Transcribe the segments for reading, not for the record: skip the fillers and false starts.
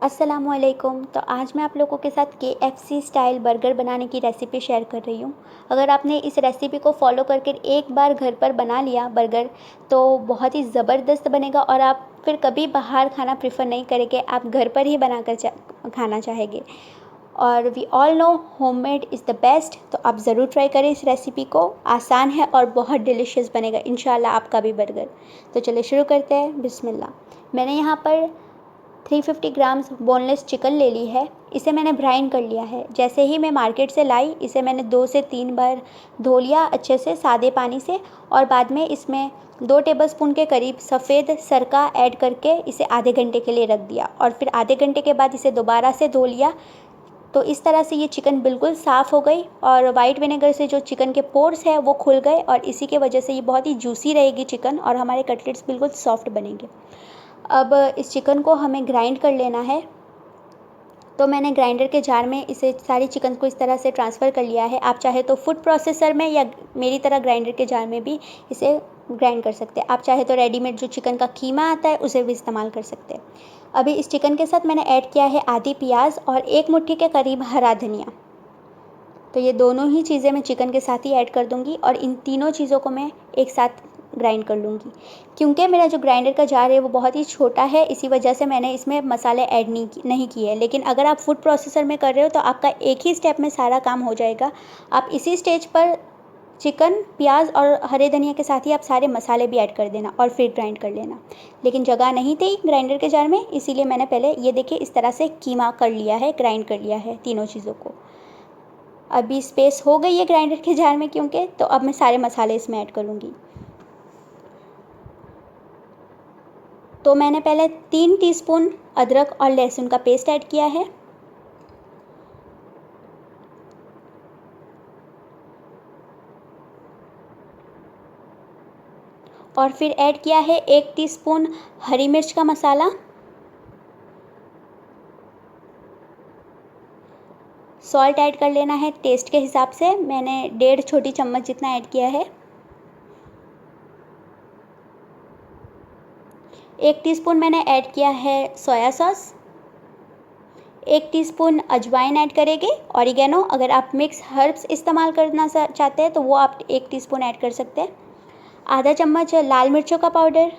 अस्सलामुअलैकुम। तो आज मैं आप लोगों के साथ केएफसी स्टाइल बर्गर बनाने की रेसिपी शेयर कर रही हूँ। अगर आपने इस रेसिपी को फॉलो करके एक बार घर पर बना लिया बर्गर, तो बहुत ही ज़बरदस्त बनेगा और आप फिर कभी बाहर खाना प्रेफर नहीं करेंगे, आप घर पर ही बनाकर खाना चाहेंगे। और we all know homemade is the best. तो आप ज़रूर ट्राई करें इस रेसिपी को। आसान है और बहुत डिलीशियस बनेगा इंशाल्लाह आपका भी बर्गर। तो चलिए शुरू करते हैं। बिस्मिल्लाह। मैंने यहाँ पर 350 ग्राम्स बोनलेस चिकन ले ली है। इसे मैंने ब्राइन कर लिया है। जैसे ही मैं मार्केट से लाई, इसे मैंने 2 से 3 बार धो लिया अच्छे से सादे पानी से, और बाद में इसमें 2 टेबलस्पून के करीब सफ़ेद सरका ऐड करके इसे आधे घंटे के लिए रख दिया, और फिर आधे घंटे के बाद इसे दोबारा से धो लिया। तो इस तरह से ये चिकन बिल्कुल साफ़ हो गई और वाइट विनेगर से जो चिकन के पोर्स है वो खुल गए, और इसी के वजह से ये बहुत ही जूसी रहेगी चिकन, और हमारे कटलेट्स बिल्कुल सॉफ्ट बनेंगे। अब इस चिकन को हमें ग्राइंड कर लेना है। तो मैंने ग्राइंडर के जार में इसे सारी चिकन को इस तरह से ट्रांसफ़र कर लिया है। आप चाहे तो फूड प्रोसेसर में या मेरी तरह ग्राइंडर के जार में भी इसे ग्राइंड कर सकते हैं। आप चाहे तो रेडीमेड जो चिकन का कीमा आता है उसे भी इस्तेमाल कर सकते हैं। अभी इस चिकन के साथ मैंने ऐड किया है आधी प्याज और 1 मुट्ठी के करीब हरा धनिया। तो ये दोनों ही चीज़ें मैं चिकन के साथ ही ऐड कर दूँगी, और इन तीनों चीज़ों को मैं एक साथ ग्राइंड कर लूँगी। क्योंकि मेरा जो ग्राइंडर का जार है वो बहुत ही छोटा है, इसी वजह से मैंने इसमें मसाले ऐड नहीं किए हैं। लेकिन अगर आप फूड प्रोसेसर में कर रहे हो तो आपका एक ही स्टेप में सारा काम हो जाएगा। आप इसी स्टेज पर चिकन, प्याज और हरे धनिया के साथ ही आप सारे मसाले भी ऐड कर देना और फिर ग्राइंड कर लेना। लेकिन जगह नहीं थी ग्राइंडर के जार में, इसीलिए मैंने पहले ये देखिए इस तरह से कीमा कर लिया है, ग्राइंड कर लिया है तीनों चीज़ों को। अभी स्पेस हो गई है ग्राइंडर के जार में क्योंकि, तो अब मैं सारे मसाले इसमें ऐड करूँगी। तो मैंने पहले 3 टीस्पून अदरक और लहसुन का पेस्ट ऐड किया है। और फिर ऐड किया है 1 टीस्पून हरी मिर्च का मसाला। सॉल्ट ऐड कर लेना है टेस्ट के हिसाब से। मैंने 1.5 छोटी चम्मच जितना ऐड किया है। 1 टीस्पून मैंने ऐड किया है सोया सॉस। 1 टीस्पून अजवाइन ऐड करेंगे। ऑरिगेनो, अगर आप मिक्स हर्ब्स इस्तेमाल करना चाहते हैं तो वो आप 1 टीस्पून ऐड कर सकते हैं। आधा चम्मच लाल मिर्चों का पाउडर,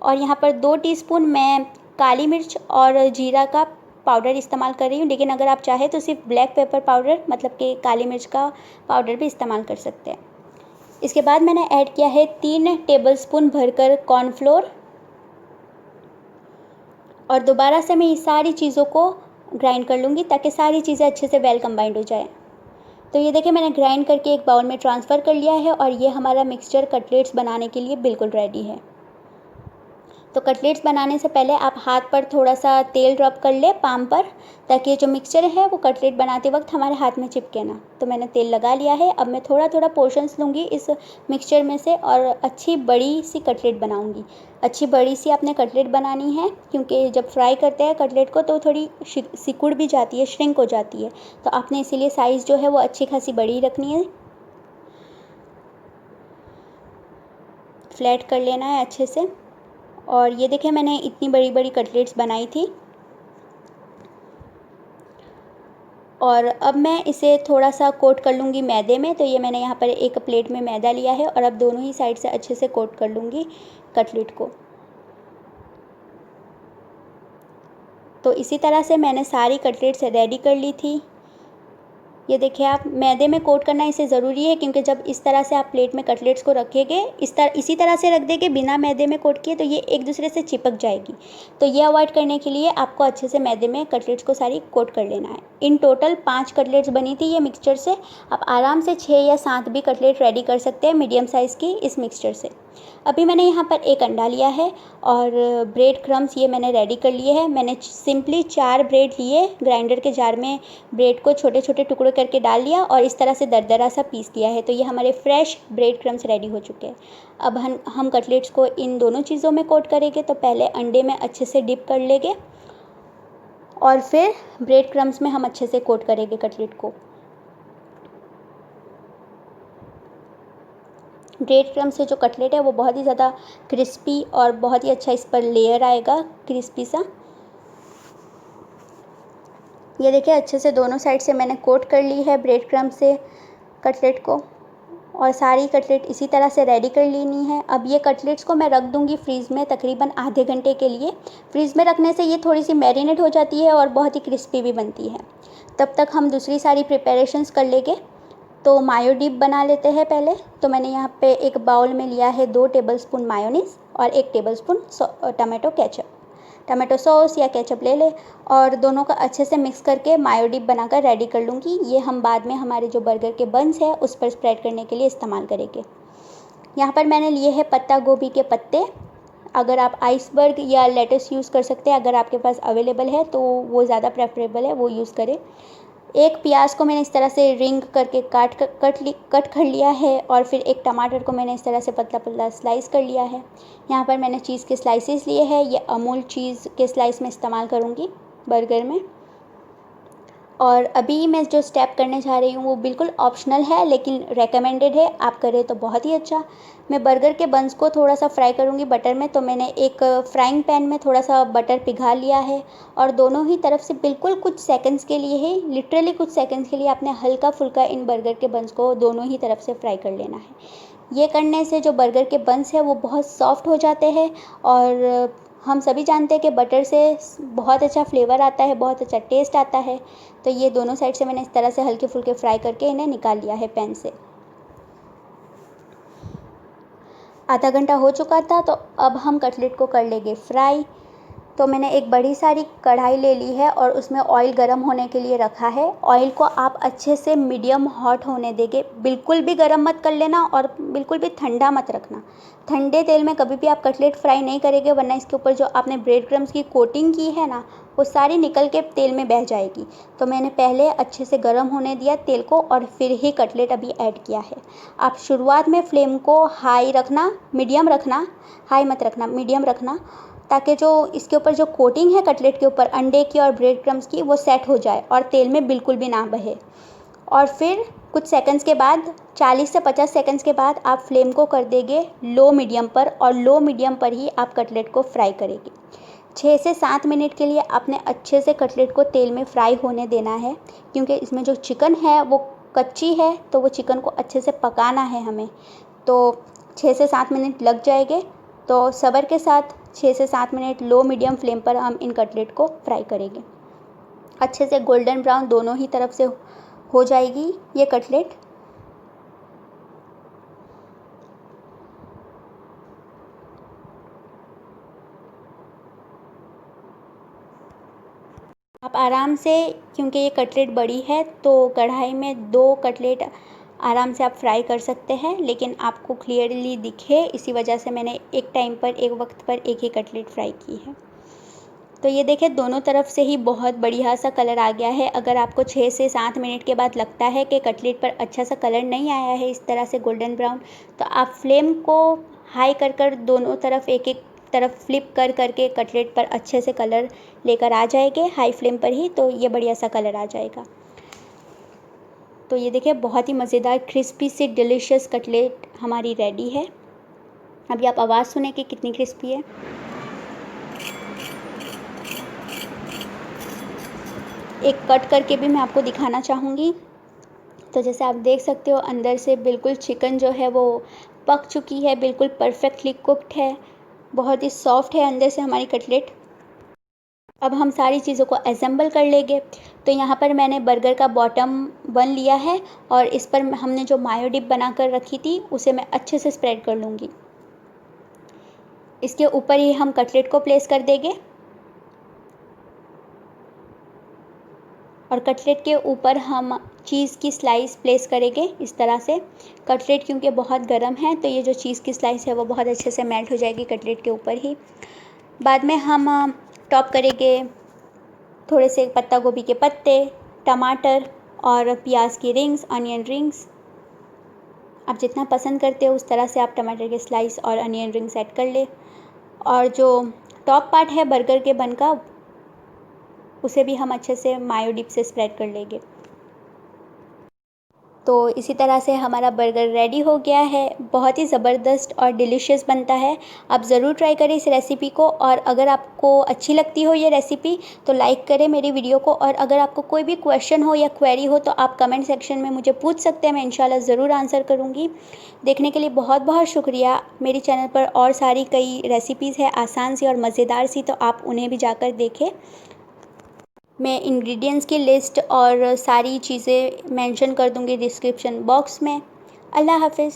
और यहाँ पर 2 टीस्पून मैं काली मिर्च और जीरा का पाउडर इस्तेमाल कर रही हूँ। लेकिन अगर आप चाहें तो सिर्फ ब्लैक पेपर पाउडर, मतलब कि काली मिर्च का पाउडर भी इस्तेमाल कर सकते हैं। इसके बाद मैंने ऐड किया है 3 टेबलस्पून भरकर कॉर्नफ्लोर, और दोबारा से मैं ये सारी चीज़ों को ग्राइंड कर लूँगी ताकि सारी चीज़ें अच्छे से वेल कंबाइंड हो जाए। तो ये देखिए मैंने ग्राइंड करके एक बाउल में ट्रांसफ़र कर लिया है, और ये हमारा मिक्सचर कटलेट्स बनाने के लिए बिल्कुल रेडी है। तो कटलेट्स बनाने से पहले आप हाथ पर थोड़ा सा तेल ड्रॉप कर ले पाम पर, ताकि ये जो मिक्सचर है वो कटलेट बनाते वक्त हमारे हाथ में चिपके ना। तो मैंने तेल लगा लिया है। अब मैं थोड़ा थोड़ा पोर्शंस लूँगी इस मिक्सचर में से, और अच्छी बड़ी सी कटलेट बनाऊँगी। अच्छी बड़ी सी आपने कटलेट बनानी है, क्योंकि जब फ्राई करते हैं कटलेट को तो थोड़ी सिकुड़ भी जाती है, श्रिंक हो जाती है। तो आपने इसीलिए साइज़ जो है वो अच्छी खासी बड़ी रखनी है। फ्लैट कर लेना है अच्छे से। और ये देखिए मैंने इतनी बड़ी बड़ी कटलेट्स बनाई थी। और अब मैं इसे थोड़ा सा कोट कर लूँगी मैदे में। तो ये मैंने यहाँ पर एक प्लेट में मैदा लिया है, और अब दोनों ही साइड से अच्छे से कोट कर लूँगी कटलेट को। तो इसी तरह से मैंने सारी कटलेट्स रेडी कर ली थी। ये देखिए आप, मैदे में कोट करना इसे ज़रूरी है, क्योंकि जब इस तरह से आप प्लेट में कटलेट्स को रखेंगे, इसी तरह से रख देंगे बिना मैदे में कोट किए, तो ये एक दूसरे से चिपक जाएगी। तो ये अवॉइड करने के लिए आपको अच्छे से मैदे में कटलेट्स को सारी कोट कर लेना है। इन टोटल 5 कटलेट्स बनी थी ये मिक्सचर से। आप आराम से 6 या 7 भी कटलेट रेडी कर सकते हैं मीडियम साइज़ की इस मिक्सचर से। अभी मैंने यहाँ पर 1 अंडा लिया है, और ब्रेड क्रम्स ये मैंने रेडी कर लिए हैं। मैंने सिंपली 4 ब्रेड लिए, ग्राइंडर के जार में ब्रेड को छोटे छोटे टुकड़े करके डाल लिया, और इस तरह से दरदरा सा पीस लिया है। तो ये हमारे फ्रेश ब्रेड क्रम्स रेडी हो चुके हैं। अब हम कटलेट्स को इन दोनों चीज़ों में कोट करेंगे। तो पहले अंडे में अच्छे से डिप कर लेंगे, और फिर ब्रेड क्रम्स में हम अच्छे से कोट करेंगे कटलेट को। ब्रेड क्रम से जो कटलेट है वो बहुत ही ज़्यादा क्रिस्पी और बहुत ही अच्छा इस पर लेयर आएगा क्रिस्पी सा। ये देखिए अच्छे से दोनों साइड से मैंने कोट कर ली है ब्रेड क्रम्ब से कटलेट को, और सारी कटलेट इसी तरह से रेडी कर लेनी है। अब ये कटलेट्स को मैं रख दूँगी फ्रीज़ में तकरीबन आधे घंटे के लिए। फ्रीज़ में रखने से ये थोड़ी सी मैरिनेट हो जाती है और बहुत ही क्रिस्पी भी बनती है। तब तक हम दूसरी सारी प्रिपरेशंस कर लेंगे। तो मायो डिप बना लेते हैं पहले। तो मैंने यहाँ पे एक बाउल में लिया है 2 टेबलस्पून मायोनीज़ और 1 टेबलस्पून टमाटो सॉस या केचप ले ले, और दोनों का अच्छे से मिक्स करके मायो डिप बनाकर रेडी कर लूँगी। ये हम बाद में हमारे जो बर्गर के बन्स है उस पर स्प्रेड करने के लिए इस्तेमाल करेंगे। यहाँ पर मैंने लिए हैं पत्ता गोभी के पत्ते। अगर आप आइसबर्ग या लेटस यूज़ कर सकते हैं, अगर आपके पास अवेलेबल है तो वो ज़्यादा प्रेफरेबल है, वो यूज़ करें। एक प्याज को मैंने इस तरह से रिंग करके कट कर लिया है, और फिर एक टमाटर को मैंने इस तरह से पतला पतला स्लाइस कर लिया है। यहाँ पर मैंने चीज़ के स्लाइसेस लिए हैं। ये अमूल चीज़ के स्लाइस में इस्तेमाल करूँगी बर्गर में। और अभी मैं जो स्टेप करने जा रही हूँ वो बिल्कुल ऑप्शनल है, लेकिन रेकमेंडेड है। आप करें तो बहुत ही अच्छा। मैं बर्गर के बन्स को थोड़ा सा फ्राई करूँगी बटर में। तो मैंने एक फ्राइंग पैन में थोड़ा सा बटर पिघा लिया है, और दोनों ही तरफ से बिल्कुल कुछ सेकंड्स के लिए ही, लिटरली कुछ सेकंड्स के लिए आपने हल्का फुल्का इन बर्गर के बन्स को दोनों ही तरफ से फ्राई कर लेना है। ये करने से जो बर्गर के बन्स हैं वो बहुत सॉफ्ट हो जाते हैं, और हम सभी जानते हैं कि बटर से बहुत अच्छा फ्लेवर आता है, बहुत अच्छा टेस्ट आता है। तो ये दोनों साइड से मैंने इस तरह से हल्के फुल्के फ्राई करके इन्हें निकाल लिया है पैन से। आधा घंटा हो चुका था, तो अब हम कटलेट को कर लेंगे फ्राई। तो मैंने एक बड़ी सारी कढ़ाई ले ली है और उसमें ऑयल गर्म होने के लिए रखा है। ऑयल को आप अच्छे से मीडियम हॉट होने देंगे। बिल्कुल भी गर्म मत कर लेना और बिल्कुल भी ठंडा मत रखना। ठंडे तेल में कभी भी आप कटलेट फ्राई नहीं करेंगे, वरना इसके ऊपर जो आपने ब्रेड क्रम्स की कोटिंग की है ना, वो सारी निकल के तेल में बह जाएगी। तो मैंने पहले अच्छे से गर्म होने दिया तेल को, और फिर ही कटलेट अभी ऐड किया है। आप शुरुआत में फ्लेम को हाई रखना, मीडियम रखना, हाई मत रखना, मीडियम रखना, ताकि जो इसके ऊपर जो कोटिंग है कटलेट के ऊपर अंडे की और ब्रेड क्रम्स की, वो सेट हो जाए और तेल में बिल्कुल भी ना बहे। और फिर कुछ सेकंड्स के बाद, 40 से 50 सेकंड्स के बाद आप फ्लेम को कर देंगे लो मीडियम पर, और लो मीडियम पर ही आप कटलेट को फ्राई करेंगे। 6 से 7 मिनट के लिए आपने अच्छे से कटलेट को तेल में फ्राई होने देना है, क्योंकि इसमें जो चिकन है वो कच्ची है, तो वो चिकन को अच्छे से पकाना है हमें। तो 6 से 7 मिनट लग जाएंगे। तो सब्र के साथ 6 से 7 मिनट लो मीडियम फ्लेम पर हम इन कटलेट को फ्राई करेंगे। अच्छे से गोल्डन ब्राउन दोनों ही तरफ से हो जाएगी ये कटलेट। आप आराम से, क्योंकि ये कटलेट बड़ी है तो कढ़ाई में 2 कटलेट आराम से आप फ्राई कर सकते हैं, लेकिन आपको क्लियरली दिखे इसी वजह से मैंने एक टाइम पर, एक वक्त पर एक ही कटलेट फ्राई की है। तो ये देखिए दोनों तरफ से ही बहुत बढ़िया सा कलर आ गया है। अगर आपको 6 से 7 मिनट के बाद लगता है कि कटलेट पर अच्छा सा कलर नहीं आया है इस तरह से गोल्डन ब्राउन, तो आप फ्लेम को हाई कर कर दोनों तरफ एक एक तरफ फ्लिप कर करके कटलेट पर अच्छे से कलर लेकर आ जाएंगे हाई फ्लेम पर ही, तो ये बढ़िया सा कलर आ जाएगा। तो ये देखिए बहुत ही मज़ेदार क्रिस्पी सी डिलीशियस कटलेट हमारी रेडी है। अभी आप आवाज़ सुने कि कितनी क्रिस्पी है। एक कट करके भी मैं आपको दिखाना चाहूँगी। तो जैसे आप देख सकते हो अंदर से बिल्कुल चिकन जो है वो पक चुकी है, बिल्कुल परफेक्टली कुक्ड है, बहुत ही सॉफ्ट है अंदर से हमारी कटलेट। अब हम सारी चीज़ों को असेंबल कर लेंगे। तो यहाँ पर मैंने बर्गर का बॉटम बन लिया है, और इस पर हमने जो मायो डिप बना कर रखी थी उसे मैं अच्छे से स्प्रेड कर लूँगी। इसके ऊपर ही हम कटलेट को प्लेस कर देंगे, और कटलेट के ऊपर हम चीज़ की स्लाइस प्लेस करेंगे इस तरह से। कटलेट क्योंकि बहुत गर्म है, तो ये जो चीज़ की स्लाइस है वो बहुत अच्छे से मेल्ट हो जाएगी कटलेट के ऊपर ही। बाद में हम टॉप करेंगे थोड़े से पत्ता गोभी के पत्ते, टमाटर और प्याज की रिंग्स, अनियन रिंग्स। आप जितना पसंद करते हो उस तरह से आप टमाटर के स्लाइस और अनियन रिंग्स ऐड कर ले। और जो टॉप पार्ट है बर्गर के बन का, उसे भी हम अच्छे से मायो डिप से स्प्रेड कर लेंगे। तो इसी तरह से हमारा बर्गर रेडी हो गया है। बहुत ही ज़बरदस्त और डिलीशियस बनता है। आप ज़रूर ट्राई करें इस रेसिपी को, और अगर आपको अच्छी लगती हो ये रेसिपी तो लाइक करें मेरी वीडियो को, और अगर आपको कोई भी क्वेश्चन हो या क्वेरी हो तो आप कमेंट सेक्शन में मुझे पूछ सकते हैं, मैं इंशाल्लाह ज़रूर आंसर करूँगी। देखने के लिए बहुत बहुत शुक्रिया। मेरी चैनल पर और सारी कई रेसिपीज़ है आसान सी और मज़ेदार सी, तो आप उन्हें भी जाकर देखें। मैं इंग्रेडिएंट्स की लिस्ट और सारी चीज़ें मेंशन कर दूँगी डिस्क्रिप्शन बॉक्स में। अल्लाह हाफ़िज़।